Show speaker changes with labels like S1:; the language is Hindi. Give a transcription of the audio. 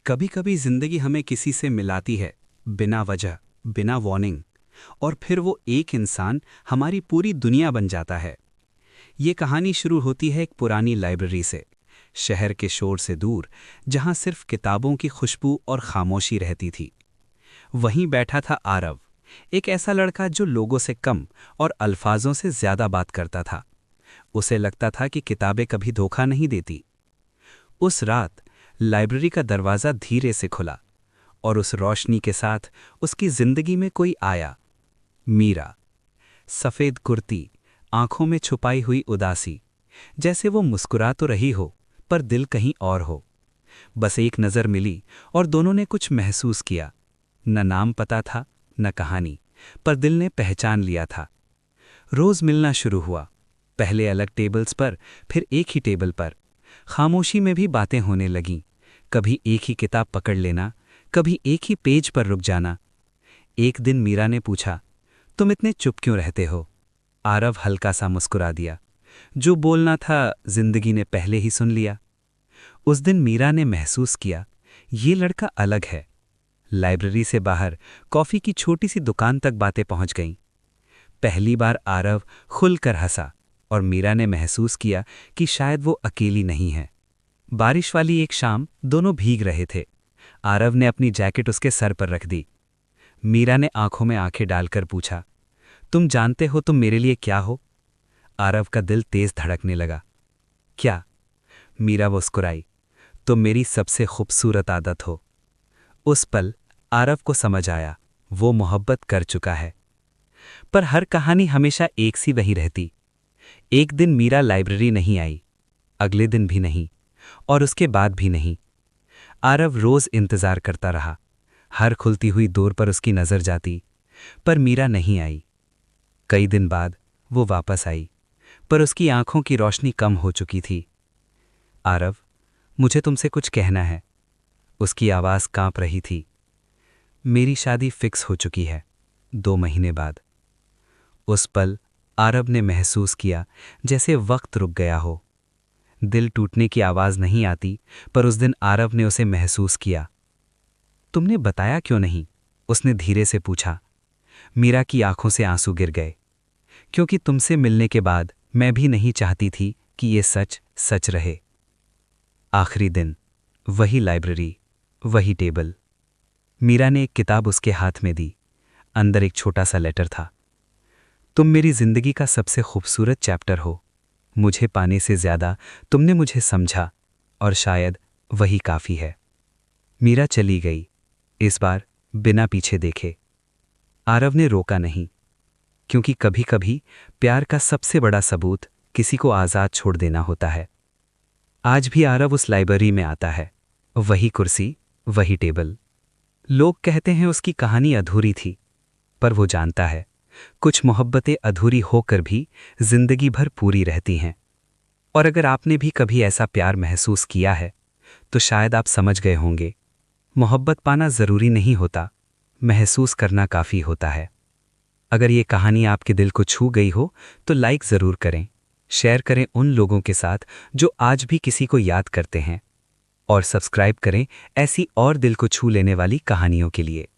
S1: कभी कभी जिंदगी हमें किसी से मिलाती है, बिना वजह, बिना वार्निंग, और फिर वो एक इंसान हमारी पूरी दुनिया बन जाता है। ये कहानी शुरू होती है एक पुरानी लाइब्रेरी से, शहर के शोर से दूर, जहां सिर्फ किताबों की खुशबू और खामोशी रहती थी। वहीं बैठा था आरव, एक ऐसा लड़का जो लोगों से कम और अल्फाजों से ज्यादा बात करता था। उसे लगता था कि किताबें कभी धोखा नहीं देती। उस रात लाइब्रेरी का दरवाज़ा धीरे से खुला और उस रोशनी के साथ उसकी जिंदगी में कोई आया। मीरा। सफ़ेद कुर्ती, आंखों में छुपाई हुई उदासी, जैसे वो मुस्कुरा तो रही हो पर दिल कहीं और हो। बस एक नज़र मिली और दोनों ने कुछ महसूस किया। न नाम पता था, न कहानी, पर दिल ने पहचान लिया था। रोज़ मिलना शुरू हुआ, पहले अलग टेबल्स पर, फिर एक ही टेबल पर। खामोशी में भी बातें होने लगीं। कभी एक ही किताब पकड़ लेना, कभी एक ही पेज पर रुक जाना। एक दिन मीरा ने पूछा, तुम इतने चुप क्यों रहते हो? आरव हल्का सा मुस्कुरा दिया। जो बोलना था जिंदगी ने पहले ही सुन लिया। उस दिन मीरा ने महसूस किया, ये लड़का अलग है। लाइब्रेरी से बाहर कॉफी की छोटी सी दुकान तक बातें पहुंच गईं। पहली बार आरव खुलकर हंसा और मीरा ने महसूस किया कि शायद वो अकेली नहीं है। बारिश वाली एक शाम दोनों भीग रहे थे। आरव ने अपनी जैकेट उसके सर पर रख दी। मीरा ने आंखों में आंखें डालकर पूछा, तुम जानते हो तुम मेरे लिए क्या हो? आरव का दिल तेज धड़कने लगा। क्या? मीरा मुस्कुराई, तुम मेरी सबसे खूबसूरत आदत हो। उस पल आरव को समझ आया, वो मोहब्बत कर चुका है। पर हर कहानी हमेशा एक सी वही रहती। एक दिन मीरा लाइब्रेरी नहीं आई, अगले दिन भी नहीं, और उसके बाद भी नहीं। आरव रोज इंतजार करता रहा। हर खुलती हुई डोर पर उसकी नजर जाती, पर मीरा नहीं आई। कई दिन बाद वो वापस आई, पर उसकी आंखों की रोशनी कम हो चुकी थी। आरव, मुझे तुमसे कुछ कहना है। उसकी आवाज कांप रही थी। मेरी शादी फिक्स हो चुकी है, 2 महीने बाद। उस पल आरव ने महसूस किया जैसे वक्त रुक गया हो। दिल टूटने की आवाज नहीं आती, पर उस दिन आरव ने उसे महसूस किया। तुमने बताया क्यों नहीं? उसने धीरे से पूछा। मीरा की आंखों से आंसू गिर गए। क्योंकि तुमसे मिलने के बाद मैं भी नहीं चाहती थी कि ये सच सच रहे। आखिरी दिन, वही लाइब्रेरी, वही टेबल। मीरा ने एक किताब उसके हाथ में दी। अंदर एक छोटा सा लेटर था। तुम मेरी जिंदगी का सबसे खूबसूरत चैप्टर हो। मुझे पाने से ज्यादा तुमने मुझे समझा, और शायद वही काफी है। मीरा चली गई, इस बार बिना पीछे देखे। आरव ने रोका नहीं, क्योंकि कभी कभी प्यार का सबसे बड़ा सबूत किसी को आजाद छोड़ देना होता है। आज भी आरव उस लाइब्रेरी में आता है, वही कुर्सी, वही टेबल। लोग कहते हैं उसकी कहानी अधूरी थी, पर वो जानता है, कुछ मोहब्बतें अधूरी होकर भी जिंदगी भर पूरी रहती हैं। और अगर आपने भी कभी ऐसा प्यार महसूस किया है, तो शायद आप समझ गए होंगे, मोहब्बत पाना जरूरी नहीं होता, महसूस करना काफी होता है। अगर ये कहानी आपके दिल को छू गई हो, तो लाइक जरूर करें, शेयर करें उन लोगों के साथ जो आज भी किसी को याद करते हैं, और सब्सक्राइब करें ऐसी और दिल को छू लेने वाली कहानियों के लिए।